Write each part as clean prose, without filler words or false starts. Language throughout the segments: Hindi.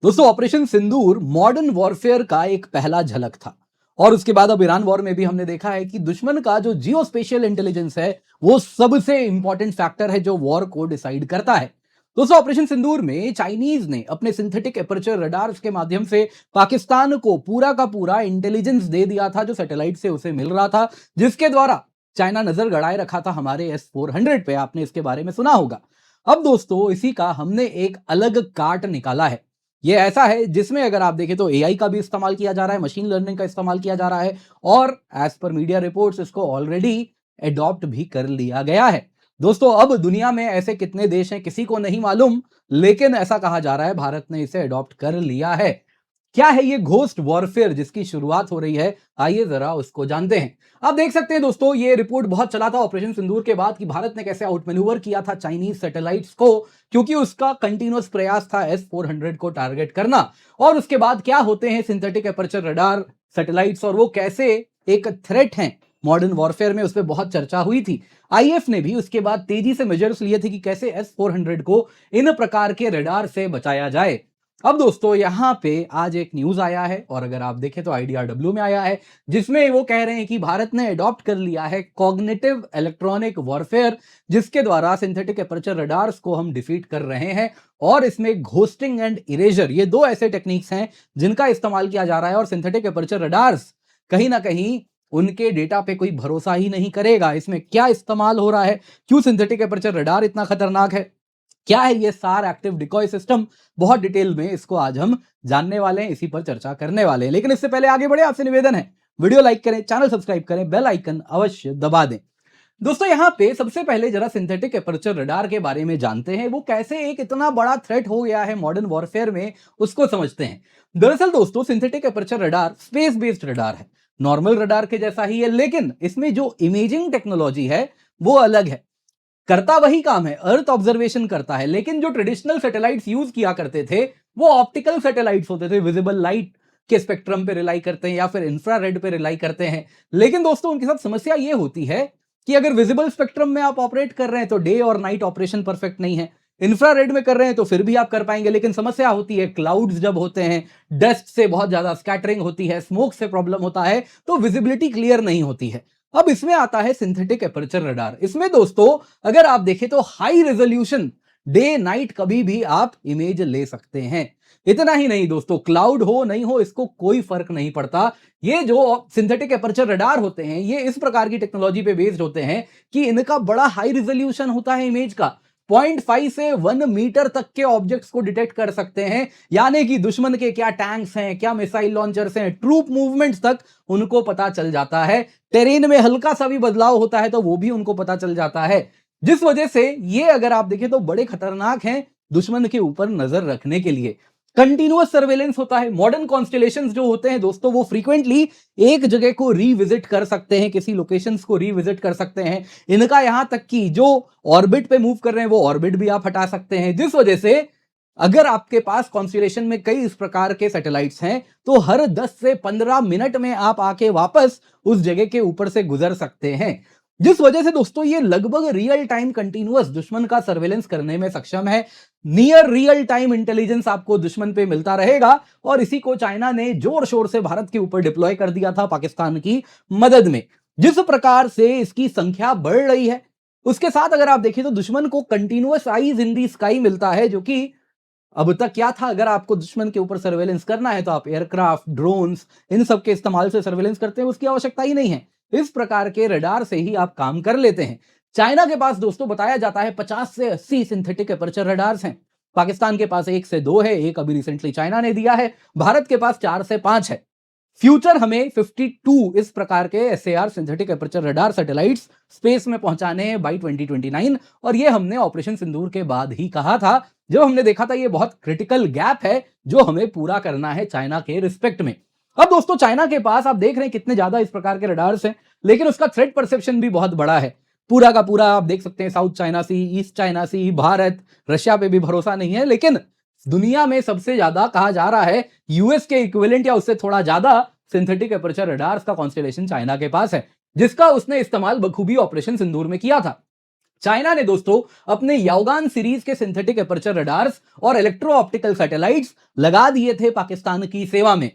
दोस्तों ऑपरेशन सिंदूर मॉडर्न वॉरफेयर का एक पहला झलक था। और उसके बाद अब ईरान वॉर में भी हमने देखा है कि दुश्मन का जो जियो स्पेशियल इंटेलिजेंस है वो सबसे इंपॉर्टेंट फैक्टर है जो वॉर को डिसाइड करता है। दोस्तों ऑपरेशन सिंदूर में चाइनीज ने अपने सिंथेटिक एपर्चर रडार्स के माध्यम से पाकिस्तान को पूरा का पूरा इंटेलिजेंस दे दिया था जो सैटेलाइट से उसे मिल रहा था, जिसके द्वारा चाइना नजर गड़ाए रखा था हमारे S-400 पे। आपने इसके बारे में सुना होगा। अब दोस्तों इसी का हमने एक अलग काट निकाला है। ये ऐसा है जिसमें अगर आप देखें तो एआई का भी इस्तेमाल किया जा रहा है, मशीन लर्निंग का इस्तेमाल किया जा रहा है और एज पर मीडिया रिपोर्ट्स इसको ऑलरेडी एडॉप्ट भी कर लिया गया है। दोस्तों अब दुनिया में ऐसे कितने देश हैं किसी को नहीं मालूम, लेकिन ऐसा कहा जा रहा है भारत ने इसे एडॉप्ट कर लिया है। क्या है ये घोस्ट वॉरफेयर जिसकी शुरुआत हो रही है, आइए जरा उसको जानते हैं। आप देख सकते हैं दोस्तों ये रिपोर्ट बहुत चला था ऑपरेशन सिंदूर के बाद कि भारत ने कैसे आउटमैन्यूवर किया था चाइनीज सैटेलाइट्स को, क्योंकि उसका कंटिन्यूअस प्रयास था S-400 को टारगेट करना। और उसके बाद क्या होते हैं सिंथेटिक एपर्चर रडार सैटेलाइट्स और वो कैसे एक थ्रेट हैं मॉडर्न वॉरफेयर में, उस पर बहुत चर्चा हुई थी। आईएफ ने भी उसके बाद तेजी से मेजर्स लिए थे कि कैसे S-400 को इन प्रकार के रडार से बचाया जाए। अब दोस्तों यहां पे आज एक न्यूज आया है और अगर आप देखें तो IDRW में आया है, जिसमें वो कह रहे हैं कि भारत ने अडॉप्ट कर लिया है कॉग्निटिव इलेक्ट्रॉनिक वॉरफेयर, जिसके द्वारा सिंथेटिक एपर्चर रडार्स को हम डिफीट कर रहे हैं। और इसमें घोस्टिंग एंड इरेजर ये दो ऐसे टेक्निक्स हैं जिनका इस्तेमाल किया जा रहा है और सिंथेटिक एपर्चर रडार्स कहीं ना कहीं उनके डेटा पे कोई भरोसा ही नहीं करेगा। इसमें क्या इस्तेमाल हो रहा है, क्यों सिंथेटिक एपर्चर रडार इतना खतरनाक है, क्या है ये सार एक्टिव डिकॉय सिस्टम, बहुत डिटेल में इसको आज हम जानने वाले हैं, इसी पर चर्चा करने वाले हैं। लेकिन इससे पहले आगे बढ़े आपसे निवेदन है वीडियो लाइक करें, चैनल सब्सक्राइब करें, बेल आइकन अवश्य दबा दें। दोस्तों यहां पे सबसे पहले जरा सिंथेटिक एपर्चर रडार के बारे में जानते हैं, वो कैसे एक इतना बड़ा थ्रेट हो गया है मॉडर्न वॉरफेयर में, उसको समझते हैं। दरअसल दोस्तों synthetic aperture radar space based radar है, नॉर्मल रडार के जैसा ही है, लेकिन इसमें जो इमेजिंग टेक्नोलॉजी है वो अलग है। करता वही काम है, अर्थ ऑब्जर्वेशन करता है, लेकिन जो ट्रेडिशनल सैटेलाइट्स यूज किया करते थे वो ऑप्टिकल सैटेलाइट्स होते थे, विजिबल लाइट के स्पेक्ट्रम पे रिलाई करते हैं या फिर इंफ्रारेड पे रिलाई करते हैं। लेकिन दोस्तों उनके साथ समस्या ये होती है कि अगर विजिबल स्पेक्ट्रम में आप ऑपरेट कर रहे हैं तो डे और नाइट ऑपरेशन परफेक्ट नहीं है, इंफ्रारेड में कर रहे हैं तो फिर भी आप कर पाएंगे, लेकिन समस्या होती है क्लाउड्स जब होते हैं, डस्ट से बहुत ज्यादा स्कैटरिंग होती है, स्मोक से प्रॉब्लम होता है, तो विजिबिलिटी क्लियर नहीं होती है। अब इसमें आता है सिंथेटिक एपर्चर रडार। इसमें दोस्तों अगर आप देखें तो हाई रेजोल्यूशन डे नाइट कभी भी आप इमेज ले सकते हैं। इतना ही नहीं दोस्तों, क्लाउड हो नहीं हो इसको कोई फर्क नहीं पड़ता। ये जो सिंथेटिक एपर्चर रडार होते हैं ये इस प्रकार की टेक्नोलॉजी पे बेस्ड होते हैं कि इनका बड़ा हाई रेजोल्यूशन होता है इमेज का, 0.5 से 1 मीटर तक के ऑब्जेक्ट्स को डिटेक्ट कर सकते हैं। यानी कि दुश्मन के क्या टैंक्स हैं, क्या मिसाइल लॉन्चर्स हैं, ट्रूप मूवमेंट्स तक उनको पता चल जाता है। टेरेन में हल्का सा भी बदलाव होता है तो वो भी उनको पता चल जाता है, जिस वजह से ये अगर आप देखें तो बड़े खतरनाक हैं दुश्मन के ऊपर नजर रखने के लिए। कंटिन्यूअस सर्वेलेंस होता है। मॉडर्न कॉन्स्टेलेशंस जो होते हैं दोस्तों वो फ्रीक्वेंटली एक जगह को रीविजिट कर सकते हैं, किसी लोकेशंस को रीविजिट कर सकते हैं। इनका यहां तक कि जो ऑर्बिट पे मूव कर रहे हैं वो ऑर्बिट भी आप हटा सकते हैं, जिस वजह से अगर आपके पास कॉन्स्टेलेशन में कई इस प्रकार के सैटेलाइट्स हैं तो हर 10 से 15 मिनट में आप आके वापस उस जगह के ऊपर से गुजर सकते हैं, जिस वजह से दोस्तों ये लगभग रियल टाइम कंटिन्यूअस दुश्मन का सर्वेलेंस करने में सक्षम है। नियर रियल टाइम इंटेलिजेंस आपको दुश्मन पे मिलता रहेगा और इसी को चाइना ने जोर शोर से भारत के ऊपर डिप्लॉय कर दिया था पाकिस्तान की मदद में। जिस प्रकार से इसकी संख्या बढ़ रही है उसके साथ अगर आप देखें तो दुश्मन को कंटिन्यूअस आईज इन दी स्काई मिलता है, जो कि अब तक क्या था, अगर आपको दुश्मन के ऊपर सर्वेलेंस करना है तो आप एयरक्राफ्ट, ड्रोन्स, इन सब के इस्तेमाल से सर्वेलेंस करते हैं, उसकी आवश्यकता ही नहीं है। इस प्रकार के रडार से ही आप काम कर लेते हैं। चाइना के पास दोस्तों बताया जाता है 50 से 80 सिंथेटिक एपर्चर रडार्स हैं। पाकिस्तान के पास 1 से 2 है, एक अभी रिसेंटली चाइना ने दिया है। भारत के पास 4 से 5 है। फ्यूचर हमें 52 इस प्रकार के SAR synthetic aperture radar satellites space में पहुंचाने हैं बाई 2029, और ये हमने ऑपरेशन सिंदूर के बाद ही कहा था, जब हमने देखा था ये बहुत क्रिटिकल गैप है जो हमें पूरा करना है चाइना के रिस्पेक्ट में। अब दोस्तों चाइना के पास आप देख रहे हैं कितने ज्यादा इस प्रकार के रडार्स हैं, लेकिन उसका थ्रेट परसेप्शन भी बहुत बड़ा है। पूरा का पूरा आप देख सकते हैं साउथ चाइना सी, ईस्ट चाइना सी, भारत, रशिया पे भी भरोसा नहीं है, लेकिन दुनिया में सबसे ज्यादा कहा जा रहा है यूएस के इक्विवेलेंट या उससे थोड़ा ज्यादा सिंथेटिक एपर्चर रडार्स का कॉन्स्टेलेशन चाइना के पास है, जिसका उसने इस्तेमाल बखूबी ऑपरेशन सिंदूर में किया था। चाइना ने दोस्तों अपने याओगान सीरीज के सिंथेटिक एपर्चर रडार्स और इलेक्ट्रो ऑप्टिकल सैटेलाइट्स लगा दिए थे पाकिस्तान की सेवा में।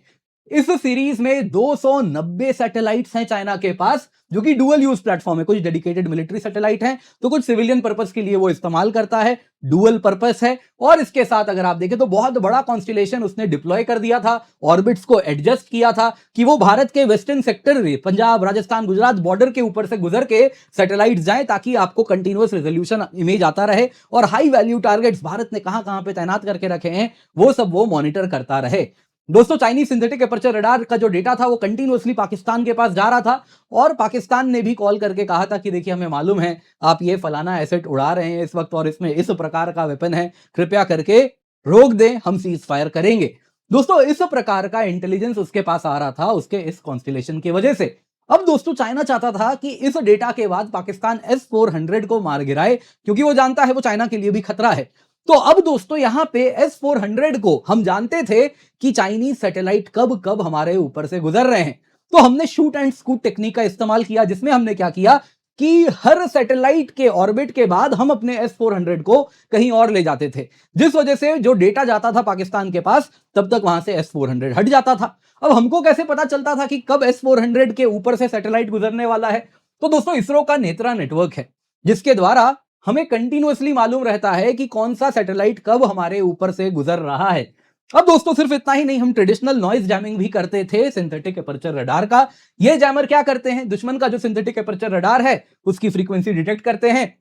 इस सीरीज में 290 सैटेलाइट्स हैं चाइना के पास, जो कि डुअल यूज प्लेटफॉर्म है। कुछ डेडिकेटेड मिलिट्री सैटेलाइट हैं, तो कुछ सिविलियन पर्पस के लिए वो इस्तेमाल करता है। डुअल पर्पस है। और इसके साथ अगर आप देखें तो बहुत बड़ा कॉन्स्टिलेशन उसने डिप्लॉय कर दिया था, ऑर्बिट्स को एडजस्ट किया था कि वो भारत के western sector, Punjab, Rajasthan, Gujarat border के ऊपर से गुजर के सैटेलाइट जाएं, ताकि आपको कंटिन्यूअस रेजोल्यूशन इमेज आता रहे और हाई वैल्यू टारगेट्स भारत ने कहां कहां पे तैनात करके रखे हैं वो सब वो मॉनिटर करता रहे। दोस्तों, चाइनीज सिंथेटिक एपर्चर रडार का जो डेटा था वो कंटिन्यूअसली पाकिस्तान के पास जा रहा था, और पाकिस्तान ने भी कॉल करके कहा था कि देखिए, हमें मालूम है आप ये फलाना एसेट उड़ा रहे हैं इस वक्त और इसमें इस प्रकार का वेपन है, कृपया करके रोक दें, हम सीज फायर करेंगे। दोस्तों, इस प्रकार का इंटेलिजेंस उसके पास आ रहा था उसके इस कॉन्स्टिलेशन की वजह से। अब दोस्तों, चाइना चाहता था कि इस डेटा के बाद पाकिस्तान S-400 को मार गिराए, क्योंकि वो जानता है वो चाइना के लिए भी खतरा है। तो अब दोस्तों, यहां पे S-400 को हम जानते थे कि चाइनीज सैटेलाइट कब कब हमारे ऊपर से गुजर रहे हैं, तो हमने शूट एंड स्कूट टेक्निक का इस्तेमाल किया, जिसमें हमने क्या किया कि हर सैटेलाइट के ऑर्बिट के बाद हम अपने S-400 को कहीं और ले जाते थे, जिस वजह से जो डेटा जाता था पाकिस्तान के पास तब तक वहां से S-400 हट जाता था। अब हमको कैसे पता चलता था कि कब S-400 के ऊपर से सैटेलाइट गुजरने वाला है? तो दोस्तों, इसरो का नेत्रा नेटवर्क है, जिसके द्वारा हमें कंटिन्यूअसली मालूम रहता है कि कौन सा सैटेलाइट कब हमारे ऊपर से गुजर रहा है। अब दोस्तों, सिर्फ इतना ही नहीं, हम ट्रेडिशनल नॉइज जैमिंग भी करते थे सिंथेटिक एपर्चर रडार का। ये जैमर क्या करते हैं, दुश्मन का जो सिंथेटिक एपर्चर रडार है उसकी फ्रीक्वेंसी डिटेक्ट करते हैं।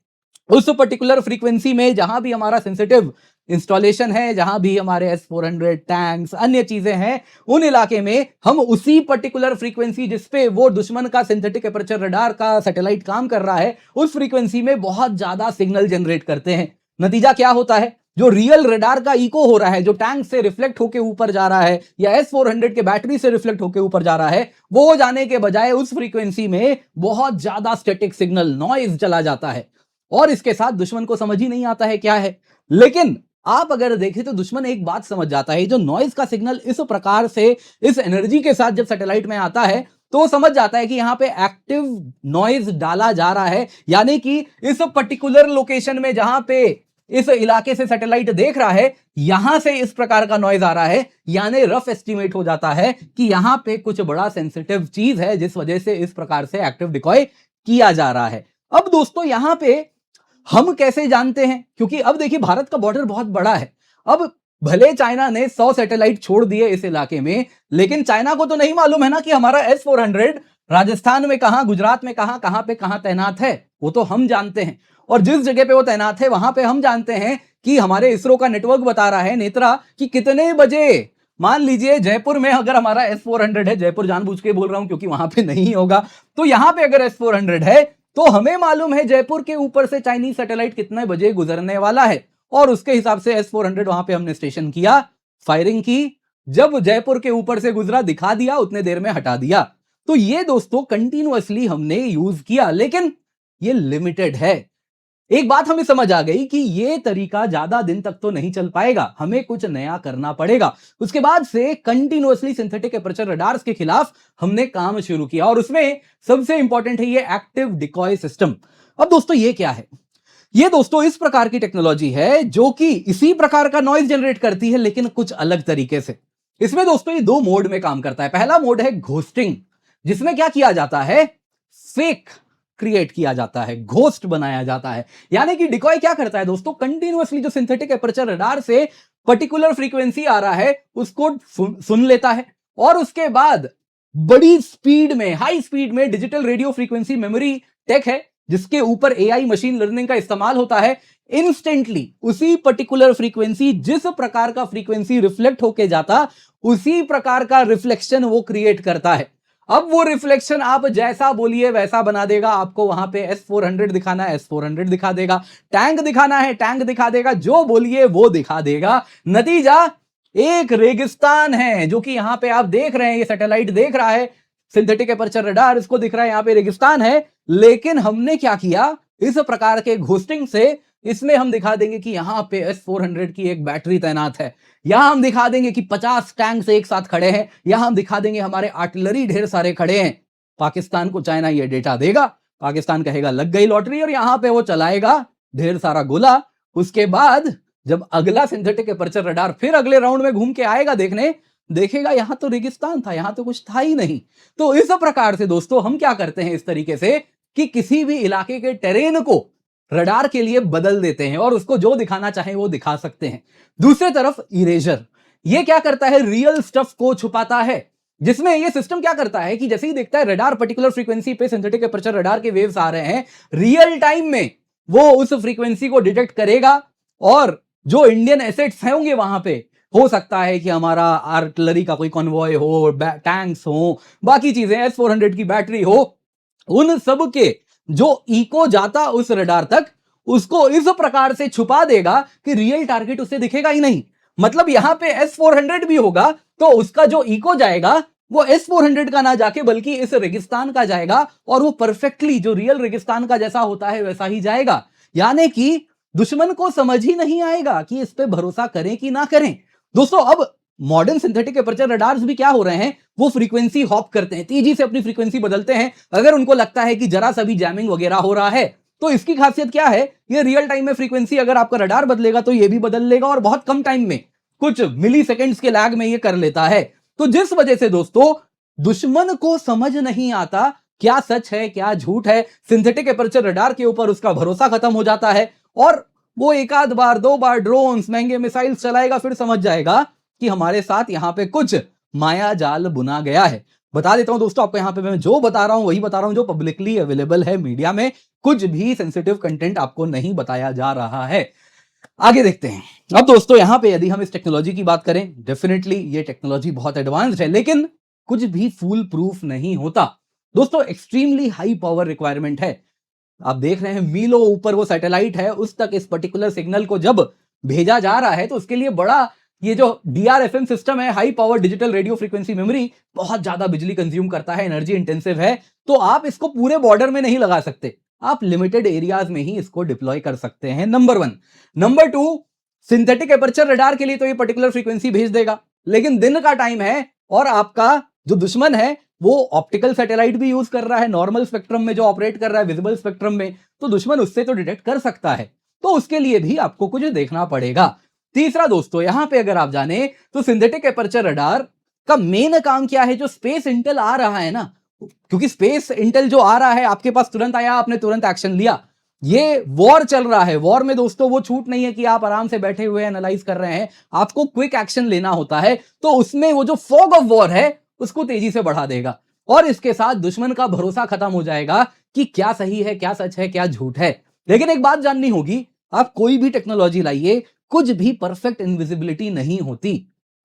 उस पर्टिकुलर फ्रीक्वेंसी में जहां भी हमारा सेंसिटिव इंस्टॉलेशन है, जहां भी हमारे S-400 टैंक्स, अन्य चीजें हैं, उन इलाके में हम उसी पर्टिकुलर फ्रीक्वेंसी जिसपे वो दुश्मन का सिंथेटिक एपर्चर रडार का सैटेलाइट काम कर रहा है, उस फ्रीक्वेंसी में बहुत ज्यादा सिग्नल जनरेट करते हैं। नतीजा क्या होता है, जो रियल रडार का इको हो रहा है, जो टैंक से रिफ्लेक्ट होकर ऊपर जा रहा है या S-400 के बैटरी से रिफ्लेक्ट होकर ऊपर जा रहा है, वो जाने के बजाय उस फ्रीक्वेंसी में बहुत ज्यादा स्टैटिक सिग्नल नॉइज चला जाता है, और इसके साथ दुश्मन को समझ ही नहीं आता है क्या है। लेकिन आप अगर देखें तो दुश्मन एक बात समझ जाता है, जो नॉइज का सिग्नल इस प्रकार से इस एनर्जी के साथ जब सैटेलाइट में आता है तो वो समझ जाता है कि यहां पे एक्टिव नॉइज डाला जा रहा है, यानी कि इस पर्टिकुलर लोकेशन में जहां पे इस इलाके से सैटेलाइट देख रहा है, यहां से इस प्रकार का नॉइज आ रहा है, यानी रफ एस्टिमेट हो जाता है कि यहां पे कुछ बड़ा सेंसिटिव चीज है, जिस वजह से इस प्रकार से एक्टिव डिकॉय किया जा रहा है। अब दोस्तों, यहां पे हम कैसे जानते हैं, क्योंकि अब देखिए भारत का बॉर्डर बहुत बड़ा है। अब भले चाइना ने 100 सैटेलाइट छोड़ दिए इस इलाके में, लेकिन चाइना को तो नहीं मालूम है ना कि हमारा S-400 राजस्थान में कहां, गुजरात में कहां, कहां पे कहां तैनात है। वो तो हम जानते हैं, और जिस जगह पे वो तैनात है वहां पे हम जानते हैं कि हमारे इसरो का नेटवर्क बता रहा है, नेत्रा, कि कितने बजे, मान लीजिए जयपुर में अगर हमारा S-400 है, जयपुर जानबूझ के बोल रहा हूं क्योंकि वहां पे नहीं होगा, तो यहां पे अगर S-400 है तो हमें मालूम है जयपुर के ऊपर से चाइनीज सैटेलाइट कितने बजे गुजरने वाला है, और उसके हिसाब से S-400 वहां पे हमने स्टेशन किया, फायरिंग की, जब जयपुर के ऊपर से गुजरा दिखा दिया, उतने देर में हटा दिया। तो ये दोस्तों कंटिन्यूअसली हमने यूज किया, लेकिन ये लिमिटेड है। एक बात हमें समझ आ गई कि ये तरीका ज्यादा दिन तक तो नहीं चल पाएगा, हमें कुछ नया करना पड़ेगा। उसके बाद से कंटिन्यूअसली सिंथेटिक एपर्चर रडार्स के खिलाफ हमने काम शुरू किया, और उसमें सबसे इंपॉर्टेंट है ये एक्टिव डिकॉय सिस्टम। अब दोस्तों, ये क्या है? ये दोस्तों इस प्रकार की टेक्नोलॉजी है जो कि इसी प्रकार का नॉइज जनरेट करती है, लेकिन कुछ अलग तरीके से। इसमें दोस्तों ये दो मोड में काम करता है। पहला मोड है घोस्टिंग, जिसमें क्या किया जाता है, फेक क्रिएट किया जाता है, घोस्ट बनाया जाता है। यानी कि डिकॉय क्या करता है दोस्तों, कंटिन्यूअसली जो सिंथेटिक एपर्चर रडार से पर्टिकुलर फ्रीक्वेंसी आ रहा है उसको सुन लेता है, और उसके बाद बड़ी स्पीड में, हाई स्पीड में digital radio frequency memory tech है, जिसके ऊपर एआई मशीन लर्निंग का इस्तेमाल होता है। इंस्टेंटली उसी पर्टिकुलर फ्रीक्वेंसी, जिस प्रकार का फ्रीक्वेंसी रिफ्लेक्ट होके जाता, उसी प्रकार का रिफ्लेक्शन वो क्रिएट करता है। अब वो रिफ्लेक्शन आप जैसा बोलिए वैसा बना देगा। आपको वहां पे S-400 दिखाना है, S-400 दिखा देगा, टैंक दिखाना है, टैंक दिखा देगा, जो बोलिए वो दिखा देगा। नतीजा एक रेगिस्तान है, जो कि यहां पे आप देख रहे हैं, ये सैटेलाइट देख रहा है, सिंथेटिक एपर्चर रडार इसको दिख रहा है, यहां पे रेगिस्तान है। लेकिन हमने क्या किया, इस प्रकार के घोस्टिंग से इसमें हम दिखा देंगे कि यहां पे S-400 की एक बैटरी तैनात है, यहां हम दिखा देंगे कि 50 टैंक्स एक साथ खड़े हैं, यहां हम दिखा देंगे हमारे आर्टिलरी ढेर सारे खड़े हैं। पाकिस्तान को चाइना ये डेटा देगा, पाकिस्तान कहेगा लग गई लॉटरी और यहां पे वो चलाएगा ढेर सारा गोला। उसके बाद जब अगला सिंथेटिक एपर्चर रडार फिर अगले राउंड में घूम के आएगा देखने, देखेगा यहां तो रेगिस्तान था, यहां तो कुछ था ही नहीं। तो इस प्रकार से दोस्तों हम क्या करते हैं इस तरीके से कि किसी भी इलाके के टेरेन को रडार के लिए बदल देते हैं और उसको जो दिखाना चाहे वो दिखा सकते हैं। दूसरी तरफ इरेजर, ये क्या करता है, रियल स्टफ को छुपाता है। जिसमें ये सिस्टम क्या करता है कि जैसे ही देखता है रडार पर्टिकुलर फ्रीक्वेंसी पे सिंथेटिक एपर्चर रडार के वेव्स आ रहे हैं, रियल टाइम में वो उस फ्रीक्वेंसी को डिटेक्ट करेगा और जो इंडियन एसेट्स होंगे वहां पे, हो सकता है कि हमारा आर्टिलरी का कोई कॉन्वॉय हो, टैंक्स हो, बाकी चीजें, S-400 की बैटरी हो, उन सब के जो इको जाता उस रडार तक, उसको इस प्रकार से छुपा देगा कि रियल टारगेट उसे दिखेगा ही नहीं। मतलब यहां पे S-400 भी होगा तो उसका जो इको जाएगा वो S-400 का ना जाके बल्कि इस रेगिस्तान का जाएगा और वो परफेक्टली जो रियल रेगिस्तान का जैसा होता है वैसा ही जाएगा। यानी कि दुश्मन को समझ ही नहीं आएगा कि इस पे भरोसा करें कि ना करें। दोस्तों अब मॉडर्न सिंथेटिक एपर्चर रडार्स भी क्या हो रहे हैं, वो फ्रीक्वेंसी हॉप करते हैं, तेजी से अपनी फ्रीक्वेंसी बदलते हैं। अगर उनको लगता है कि जरा सा भी जैमिंग वगैरह हो रहा है तो इसकी खासियत क्या है, ये रियल टाइम में फ्रीक्वेंसी अगर आपका रडार बदलेगा तो ये भी बदल लेगा और बहुत कम टाइम में, कुछ मिली सेकेंड्स के लैग में ये कर लेता है। तो जिस वजह से दोस्तों दुश्मन को समझ नहीं आता क्या सच है क्या झूठ है, सिंथेटिक एपर्चर रडार के ऊपर उसका भरोसा खत्म हो जाता है और वो एक आध बार दो बार ड्रोन्स महंगे मिसाइल्स चलाएगा, फिर समझ जाएगा कि हमारे साथ यहां पे कुछ माया जाल बुना गया है। बता देता हूं दोस्तों आपको, यहां पे मैं जो बता रहा हूं वही बता रहा हूं जो पब्लिकली अवेलेबल है मीडिया में, कुछ भी सेंसिटिव कंटेंट आपको नहीं बताया जा रहा है। आगे देखते हैं। अब दोस्तों यहां पे यदि हम इस टेक्नोलॉजी की बात करें, डेफिनेटली ये टेक्नोलॉजी बहुत एडवांस्ड है, लेकिन कुछ भी फुल प्रूफ नहीं होता। दोस्तों एक्सट्रीमली हाई पावर रिक्वायरमेंट है। आप देख रहे हैं मीलों ऊपर वो सैटेलाइट है, उस तक इस पर्टिकुलर सिग्नल को जब भेजा जा रहा है तो उसके लिए बड़ा ये जो DRFM सिस्टम है, high power digital radio frequency memory, बहुत ज्यादा बिजली कंज्यूम करता है, एनर्जी इंटेंसिव है। तो आप इसको पूरे बॉर्डर में नहीं लगा सकते, आप लिमिटेड एरियाज में ही इसको डिप्लॉय कर सकते हैं, number 1। Number 2, synthetic aperture radar के लिए तो ये पर्टिकुलर फ्रीक्वेंसी भेज देगा, लेकिन दिन का टाइम है और आपका जो दुश्मन है वो ऑप्टिकल सैटेलाइट भी यूज कर रहा है, नॉर्मल स्पेक्ट्रम में जो ऑपरेट कर रहा है, विजिबल स्पेक्ट्रम में, तो दुश्मन उससे तो डिटेक्ट कर सकता है, तो उसके लिए भी आपको कुछ देखना पड़ेगा। तीसरा दोस्तों यहां पे अगर आप जाने तो सिंथेटिक एपर्चर रडार का मेन काम क्या है, जो स्पेस इंटेल आ रहा है ना, क्योंकि स्पेस इंटेल जो आ रहा है आपके पास तुरंत आया, आपने तुरंत एक्शन लिया। ये वॉर चल रहा है, वॉर में दोस्तों वो छूट नहीं है कि आप आराम से बैठे हुए एनालाइज कर रहे हैं, आपको क्विक एक्शन लेना होता है। तो उसमें वो जो फॉग ऑफ वॉर है उसको तेजी से बढ़ा देगा और इसके साथ दुश्मन का भरोसा खत्म हो जाएगा कि क्या सही है क्या सच है क्या झूठ है। लेकिन एक बात जाननी होगी, आप कोई भी टेक्नोलॉजी लाइए, कुछ भी परफेक्ट इनविजिबिलिटी नहीं होती।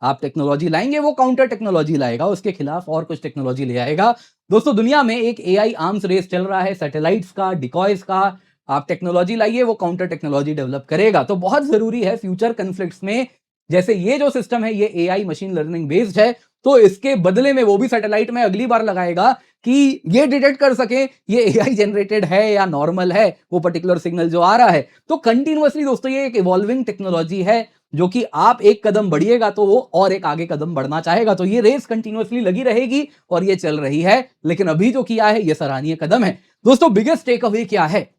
आप टेक्नोलॉजी लाएंगे वो काउंटर टेक्नोलॉजी लाएगा, उसके खिलाफ और कुछ टेक्नोलॉजी ले आएगा। दोस्तों दुनिया में एक AI आर्म्स रेस चल रहा है, सैटेलाइट्स का, डिकॉयज का। आप टेक्नोलॉजी लाइए वो काउंटर टेक्नोलॉजी डेवलप करेगा। तो बहुत जरूरी है फ्यूचर कन्फ्लिक्ट्स में, जैसे ये जो सिस्टम है ये AI मशीन लर्निंग बेस्ड है, तो इसके बदले में वो भी सैटेलाइट में अगली बार लगाएगा कि ये डिटेक्ट कर सके ये AI जनरेटेड है या नॉर्मल है वो पर्टिकुलर सिग्नल जो आ रहा है। तो कंटिन्यूअसली दोस्तों ये एक इवॉल्विंग टेक्नोलॉजी है, जो कि आप एक कदम बढ़िएगा तो वो और एक आगे कदम बढ़ना चाहेगा। तो ये रेस कंटिन्यूअसली लगी रहेगी और ये चल रही है, लेकिन अभी जो किया है ये सराहनीय कदम है। दोस्तों बिगेस्ट टेक अवे क्या है?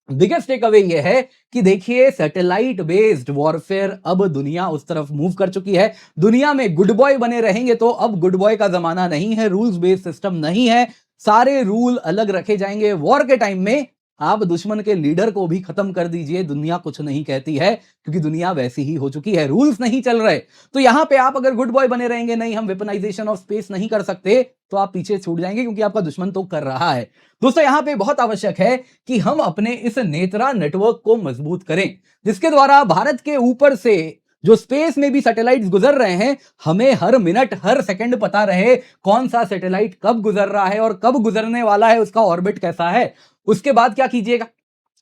बिगेस्ट टेक अवे ये है कि देखिए सैटेलाइट बेस्ड वॉरफेयर अब दुनिया उस तरफ मूव कर चुकी है। दुनिया में गुड बॉय बने रहेंगे तो अब गुड बॉय का जमाना नहीं है, रूल्स बेस्ड सिस्टम नहीं है, सारे रूल अलग रखे जाएंगे। वॉर के टाइम में आप दुश्मन के लीडर को भी खत्म कर दीजिए, दुनिया कुछ नहीं कहती है, क्योंकि दुनिया वैसी ही हो चुकी है, रूल्स नहीं चल रहे। तो यहां पे आप अगर गुड बॉय बने रहेंगे, नहीं हम वेपनाइजेशन ऑफ स्पेस नहीं कर सकते, तो आप पीछे छूट जाएंगे, क्योंकि आपका दुश्मन तो कर रहा है। दोस्तों यहां पे बहुत आवश्यक है कि हम अपने इस नेत्रा नेटवर्क को मजबूत करें, जिसके द्वारा भारत के ऊपर से जो स्पेस में भी सैटेलाइट्स गुजर रहे हैं, हमें हर मिनट हर सेकंड पता रहे कौन सा सैटेलाइट कब गुजर रहा है और कब गुजरने वाला है, उसका ऑर्बिट कैसा है। उसके बाद क्या कीजिएगा,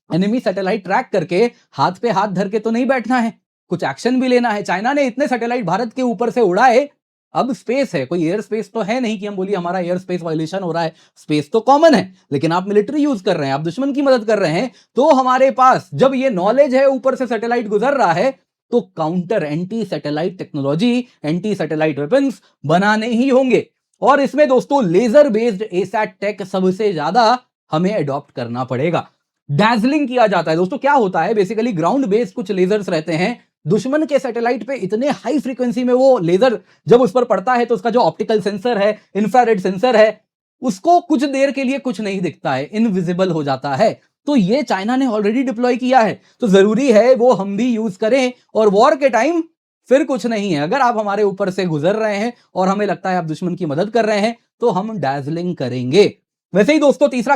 एनिमी सैटेलाइट ट्रैक करके हाथ पे हाथ धर के तो नहीं बैठना है, कुछ एक्शन भी लेना है। चाइना ने इतने सैटेलाइट भारत के ऊपर से उड़ाए, अब स्पेस है, कोई एयर स्पेस तो है नहीं कि हम बोलिए हमारा एयर स्पेस वायलेशन हो रहा है, स्पेस तो कॉमन है, लेकिन आप मिलिट्री यूज कर रहे हैं, आप दुश्मन की मदद कर रहे हैं। तो हमारे पास जब ये नॉलेज है ऊपर से सैटेलाइट गुजर रहा है, तो counter anti satellite technology, anti satellite weapons बनाने ही होंगे। और इसमें दोस्तों लेजर बेस्ड एसैट टेक सबसे ज्यादा हमें अडॉप्ट करना पड़ेगा। डैजलिंग किया जाता है दोस्तों। क्या होता है बेसिकली, ग्राउंड बेस्ड कुछ लेजर्स रहते हैं, दुश्मन के सैटेलाइट पे इतने हाई फ्रीक्वेंसी में वो लेजर जब उस पर पड़ता है तो उसका जो ऑप्टिकल सेंसर है, इंफ्रारेड सेंसर है, उसको कुछ देर के लिए कुछ नहीं दिखता है, इनविजिबल हो जाता है। तो ये चाइना ने ऑलरेडी डिप्लॉय किया है, तो जरूरी है वो हम भी यूज करें। और वॉर के टाइम फिर कुछ नहीं है, अगर आप हमारे ऊपर से गुजर रहे हैं और हमें लगता है आप दुश्मन की मदद कर रहे हैं तो हम डैजलिंग करेंगे। वैसे ही दोस्तों दूसरा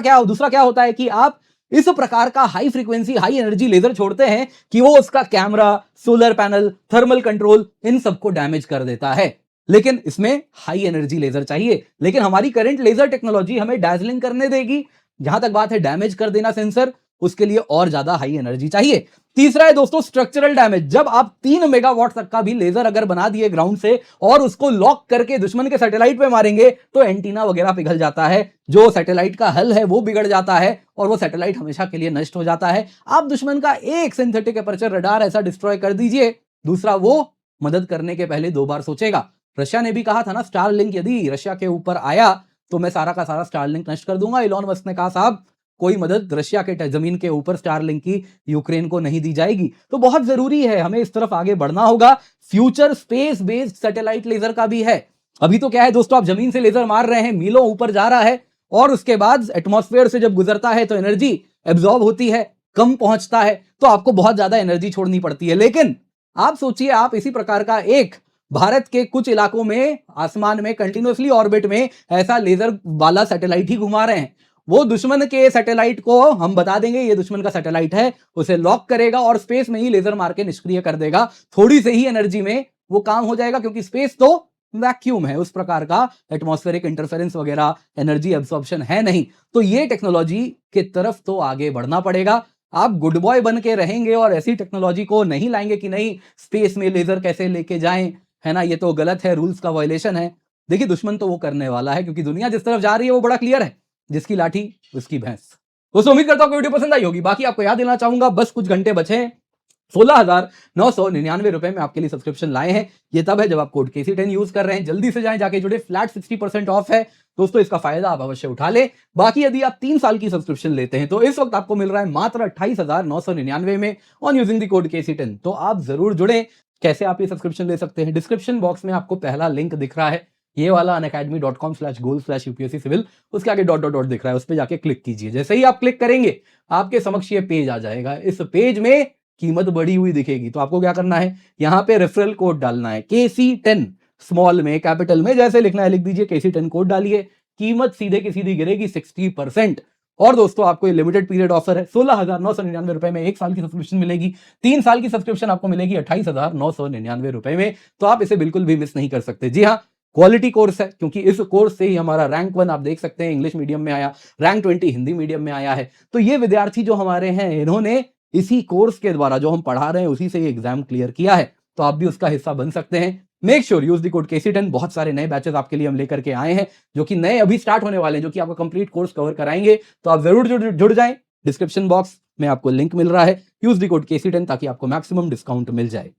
क्या होता है कि आप इस प्रकार का high frequency high energy laser छोड़ते हैं कि वो उसका camera, solar panel, thermal control, इन सबको डैमेज कर देता है। लेकिन इसमें हाई एनर्जी लेजर चाहिए, लेकिन हमारी करंट लेजर टेक्नोलॉजी हमें डैजलिंग करने देगी। जहां तक बात है डैमेज कर देना सेंसर, उसके लिए और ज्यादा हाई एनर्जी चाहिए। तीसरा है दोस्तों स्ट्रक्चरल डैमेज। जब आप 3 मेगावाट तक का भी लेजर अगर बना दिए ग्राउंड से और उसको लॉक करके दुश्मन के सैटेलाइट पे मारेंगे तो एंटीना वगैरह पिघल जाता है, जो सैटेलाइट का हल है वो बिगड़ जाता है और वो सैटेलाइट हमेशा के लिए नष्ट हो जाता है। आप दुश्मन का एक सिंथेटिक एपर्चर रडार ऐसा डिस्ट्रॉय कर दीजिए, दूसरा वो मदद करने के पहले 2 बार सोचेगा। रशिया ने भी कहा था ना, स्टारलिंक यदि रशिया के ऊपर आया तो मैं सारा का सारा स्टारलिंक नष्ट कर दूंगा। इलॉन मस्क ने कहा साहब कोई मदद रशिया के जमीन के ऊपर स्टारलिंक की यूक्रेन को नहीं दी जाएगी। तो बहुत जरूरी है, हमें इस तरफ आगे बढ़ना होगा। Future space based satellite laser का भी है। अभी तो क्या है दोस्तों, आप जमीन से लेजर मार रहे हैं, मीलों ऊपर जा रहा है और उसके बाद एटमॉस्फेयर से जब गुजरता है तो एनर्जी एब्जॉर्ब होती है, कम पहुंचता है, तो आपको बहुत ज्यादा एनर्जी छोड़नी पड़ती है। लेकिन आप सोचिए, आप इसी प्रकार का एक भारत के कुछ इलाकों में आसमान में कंटिन्यूअसली ऑर्बिट में ऐसा लेजर वाला सैटेलाइट ही घुमा रहे हैं। वो दुश्मन के सैटेलाइट को हम बता देंगे ये दुश्मन का सैटेलाइट है, उसे लॉक करेगा और स्पेस में ही लेजर मार के निष्क्रिय कर देगा। थोड़ी से ही एनर्जी में वो काम हो जाएगा, क्योंकि स्पेस तो वैक्यूम है, उस प्रकार का एटमॉस्फेरिक इंटरफेरेंस वगैरह एनर्जी एब्सॉर्प्शन है नहीं। तो ये टेक्नोलॉजी के तरफ तो आगे बढ़ना पड़ेगा। आप गुड बॉय बन के रहेंगे और ऐसी टेक्नोलॉजी को नहीं लाएंगे कि नहीं स्पेस में लेजर कैसे लेके जाएं, है ना, ये तो गलत है, रूल्स का वायलेशन है। देखिए दुश्मन तो वो करने वाला है, क्योंकि दुनिया जिस तरफ जा रही है वो बड़ा क्लियर है, जिसकी लाठी उसकी भैंस। दोस्तों उम्मीद करता हूं वीडियो पसंद आई होगी। बाकी आपको याद दिलाना चाहूंगा, बस कुछ घंटे बचे हैं, 16,999 रुपए में आपके लिए सब्सक्रिप्शन लाए हैं। ये तब है जब आप कोड KC10 यूज कर रहे हैं। जल्दी से जाएं, जाके जुड़े, फ्लैट 60% ऑफ है दोस्तों, इसका फायदा आप अवश्य उठा लें। बाकी यदि आप 3 साल की सब्सक्रिप्शन लेते हैं तो इस वक्त आपको मिल रहा है मात्र 28,999 में on using the code KC10। तो आप जरूर जुड़े। कैसे आप ये सब्सक्रिप्शन ले सकते हैं, डिस्क्रिप्शन बॉक्स में आपको पहला लिंक दिख रहा है, ये वाला unacademy.com/goal/UPSC सिविल, उसके आगे डॉट डॉट डॉट दिख रहा है, उस पर जाके क्लिक कीजिए। जैसे ही आप क्लिक करेंगे आपके समक्ष ये पेज आ जाएगा। इस पेज में कीमत बढ़ी हुई दिखेगी, तो आपको क्या करना है, यहां पे रेफरल कोड डालना है KC10, स्मॉल में कैपिटल में जैसे लिखना है लिख दीजिए, KC10 कोड डालिए, कीमत सीधे की सीधी गिरेगी 60%। और दोस्तों आपको ये लिमिटेड पीरियड ऑफर है, 16,999 रुपए में 1 साल की सब्सक्रिप्शन मिलेगी, 3 साल की सब्सक्रिप्शन आपको मिलेगी 28,999 रुपए में। तो आप इसे बिल्कुल भी मिस नहीं कर सकते। जी हाँ, क्वालिटी कोर्स है, क्योंकि इस कोर्स से ही हमारा रैंक 1 आप देख सकते हैं इंग्लिश मीडियम में आया, रैंक 20 हिंदी मीडियम में आया है। तो ये विद्यार्थी जो हमारे हैं, इन्होंने इसी कोर्स के द्वारा जो हम पढ़ा रहे हैं उसी से ये एग्जाम क्लियर किया है, तो आप भी उसका हिस्सा बन सकते हैं। Make sure use the code KC10। बहुत सारे नए बैचेस आपके लिए हम लेकर के आए हैं, जो कि नए अभी स्टार्ट होने वाले हैं, जो कि आपका कंप्लीट कोर्स कवर कराएंगे। तो आप जरूर जुड़ जाएं। डिस्क्रिप्शन बॉक्स में आपको लिंक मिल रहा है, यूज द कोड KC10 ताकि आपको मैक्सिमम डिस्काउंट मिल जाए।